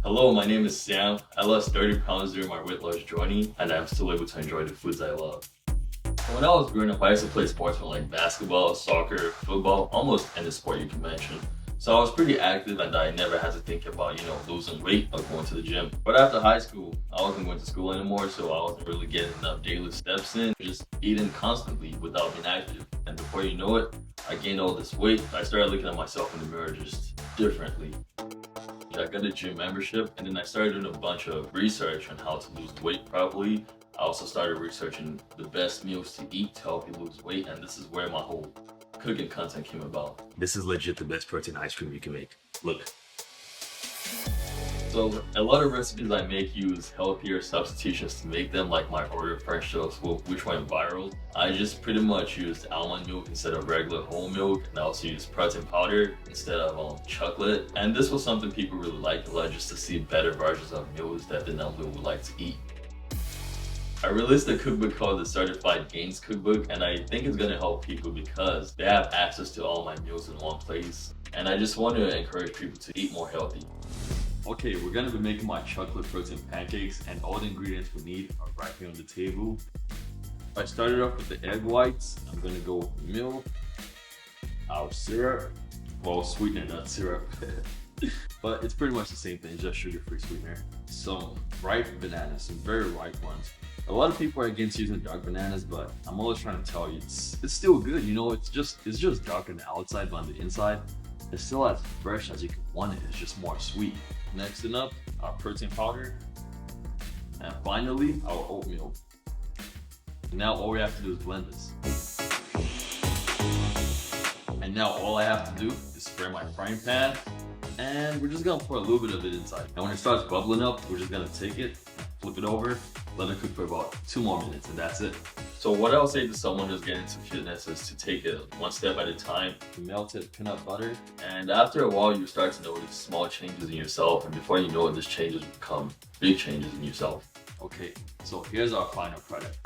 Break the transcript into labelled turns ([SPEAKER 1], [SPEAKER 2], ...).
[SPEAKER 1] Hello, my name is Sam. I lost 30 pounds during my weight loss journey, and I'm still able to enjoy the foods I love. When I was growing up, I used to play sports from like basketball, soccer, football, almost any sport you can mention. So I was pretty active and I never had to think about, losing weight or going to the gym. But after high school, I wasn't going to school anymore, so I wasn't really getting enough daily steps in, just eating constantly without being active. And before you know it, I gained all this weight. I started looking at myself in the mirror just differently. I got a gym membership, and then I started doing a bunch of research on how to lose weight properly. I also started researching the best meals to eat to help you lose weight, and this is where my whole cooking content came about.
[SPEAKER 2] This is legit the best protein ice cream you can make. Look.
[SPEAKER 1] So a lot of recipes I make use healthier substitutions to make them, like my Oreo French toast, which went viral. I just pretty much used almond milk instead of regular whole milk, and I also used protein powder instead of chocolate. And this was something people really liked a lot, just to see better versions of meals that they normally would like to eat. I released a cookbook called the Certified Gains Cookbook, and I think it's gonna help people because they have access to all my meals in one place. And I just want to encourage people to eat more healthy. Okay, we're gonna be making my chocolate protein pancakes, and all the ingredients we need are right here on the table. I started off with the egg whites. I'm gonna go with milk, our syrup, well, sweetener, not syrup. But it's pretty much the same thing, just sugar-free sweetener. Some ripe bananas, some very ripe ones. A lot of people are against using dark bananas, but I'm always trying to tell you, it's still good. It's just dark on the outside, but on the inside, it's still as fresh as you could want it. It's just more sweet. Next up, our protein powder, and finally, our oatmeal. Now all we have to do is blend this. And now all I have to do is spray my frying pan, and we're just gonna pour a little bit of it inside. And when it starts bubbling up, we're just gonna take it, flip it over, let it cook for about 2 more minutes, and that's it. So what I would say to someone who's getting into fitness is to take it one step at a time. Melted peanut butter, and after a while you start to notice small changes in yourself, and before you know it, these changes become big changes in yourself. Okay, so here's our final product.